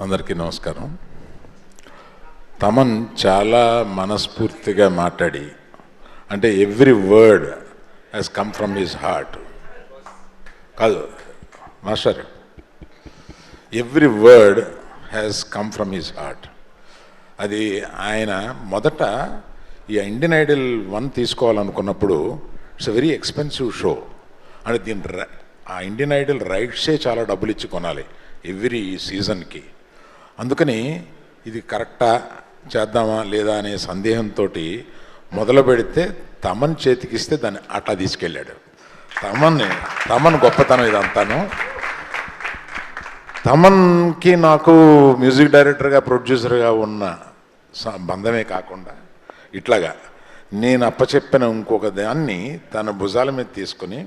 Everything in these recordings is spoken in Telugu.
అందరికీ నమస్కారం. తమన్ చాలా మనస్ఫూర్తిగా మాట్లాడి, అంటే every word has come from his heart. కాదు master, every word has come from his heart. అది ఆయన మొదట ఈ ఇండియన్ ఐడల్ 1 తీసుకోవాలనుకున్నప్పుడు it's a very expensive show. అంటే ఆ ఇండియన్ ఐడల్ రైట్సే చాలా డబ్బులు ఇచ్చి కొనాలి ఎవ్రీ సీజన్కి. అందుకని ఇది కరెక్టా చేద్దామా లేదా అనే సందేహంతో మొదలు పెడితే తమన్ చేతికిస్తే దాన్ని అట్లా తీసుకెళ్ళాడు. తమన్ గొప్పతనం ఇదంతాను. తమన్కి నాకు మ్యూజిక్ డైరెక్టర్గా ప్రొడ్యూసర్గా ఉన్న బంధమే కాకుండా ఇట్లాగా నేను అప్పచెప్పిన ఇంకొక దాన్ని తన భుజాల మీద తీసుకుని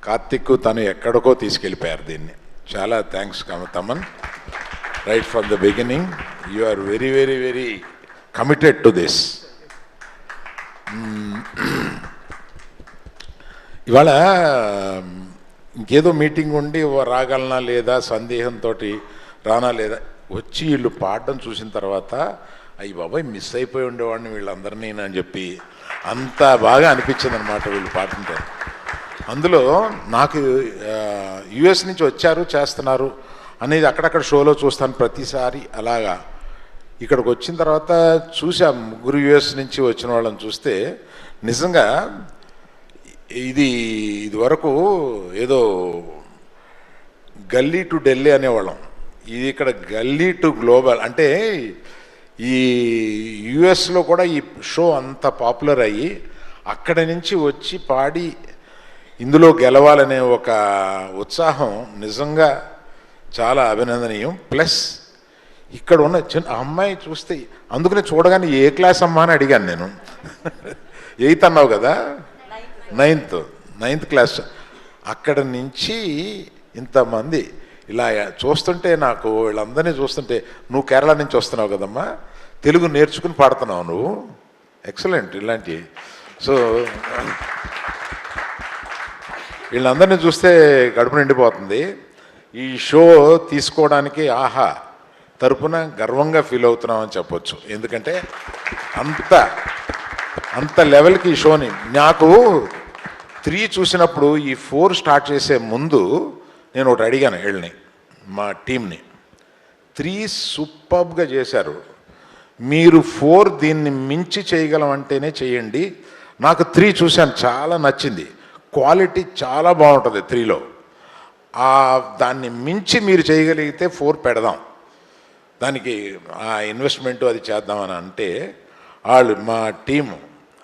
కార్తిక్ తను ఎక్కడికో తీసుకెళ్ళిపోయారు దీన్ని. చాలా thanks Thaman. Right from the beginning, you are very, very, very committed to this. ఇవాళ ఇంకేదో మీటింగ్ ఉండి రాగలనా లేదా సందేహంతో రానా లేదా వచ్చి వీళ్ళు పాడడం చూసిన తర్వాత అయ్యి బాబాయ్ మిస్ అయిపోయి ఉండేవాడిని వీళ్ళందరినీ అని చెప్పి అంత బాగా అనిపించింది అనమాట వీళ్ళు పాడుతుంటే. అందులో నాకు యుఎస్ నుంచి వచ్చారు చేస్తున్నారు అనేది అక్కడక్కడ షోలో చూస్తాను ప్రతిసారి. అలాగా ఇక్కడికి వచ్చిన తర్వాత చూసా ముగ్గురు యుఎస్ నుంచి వచ్చిన వాళ్ళని చూస్తే నిజంగా ఇది వరకు ఏదో గల్లీ టు ఢిల్లీ అనేవాళ్ళం. ఇది ఇక్కడ గల్లీ టు గ్లోబల్. అంటే ఈ యుఎస్లో కూడా ఈ షో అంత పాపులర్ అయ్యి అక్కడి నుంచి వచ్చి పాడి ఇందులో గెలవాలనే ఒక ఉత్సాహం నిజంగా చాలా అభినందనీయం. ప్లస్ ఇక్కడ ఉన్న చిన్న అమ్మాయి చూస్తే, అందుకనే చూడగానే ఏ క్లాస్ అమ్మా అని అడిగాను నేను. 8th అన్నావు కదా, 9th క్లాస్. అక్కడ నుంచి ఇంతమంది ఇలా చూస్తుంటే నాకు వీళ్ళందరినీ చూస్తుంటే, నువ్వు కేరళ నుంచి వస్తున్నావు కదమ్మా, తెలుగు నేర్చుకుని పాడుతున్నావు నువ్వు, ఎక్సలెంట్. ఇలాంటి సో వీళ్ళందరినీ చూస్తే కడుపు నిండిపోతుంది. ఈ షో తీసుకోవడానికి ఆహా తరపున గర్వంగా ఫీల్ అవుతున్నామని చెప్పొచ్చు. ఎందుకంటే అంత లెవెల్కి ఈ షోని నాకు 3 చూసినప్పుడు ఈ 4 స్టార్ట్ చేసే ముందు నేను ఒకటి అడిగాను వీళ్ళని, మా టీంని. 3 సూపర్బ్గా చేశారు, మీరు 4 దీన్ని మించి చేయగలం అంటేనే చేయండి. నాకు 3 చూశాను, చాలా నచ్చింది, క్వాలిటీ చాలా బాగుంటుంది 3లో. దాన్ని మించి మీరు చేయగలిగితే 4 పెడదాం, దానికి ఆ ఇన్వెస్ట్మెంటు అది చేద్దామని అంటే వాళ్ళు మా టీము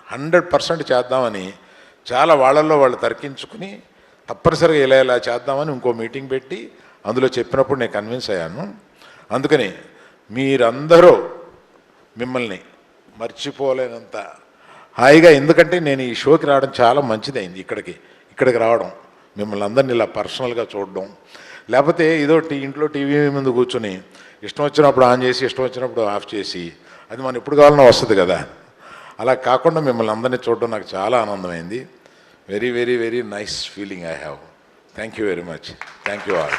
100% చేద్దామని చాలా వాళ్ళల్లో వాళ్ళు తర్కించుకుని తప్పనిసరిగా ఇలా చేద్దామని ఇంకో మీటింగ్ పెట్టి అందులో చెప్పినప్పుడు నేను కన్విన్స్ అయ్యాను. అందుకని మీరందరూ మిమ్మల్ని మర్చిపోలేనంత హాయిగా, ఎందుకంటే నేను ఈ షోకి రావడం చాలా మంచిదైంది. ఇక్కడికి రావడం, మిమ్మల్ని అందరినీ ఇలా పర్సనల్గా చూడడం, లేకపోతే ఏదో ఇంట్లో టీవీ ముందు కూర్చొని ఇష్టం వచ్చినప్పుడు ఆన్ చేసి ఇష్టం వచ్చినప్పుడు ఆఫ్ చేసి అది మనం ఎప్పుడు కావాలన్నా వస్తుంది కదా. అలా కాకుండా మిమ్మల్ని అందరినీ చూడడం నాకు చాలా ఆనందమైంది. Very very very nice feeling I have. Thank you very much. Thank you all.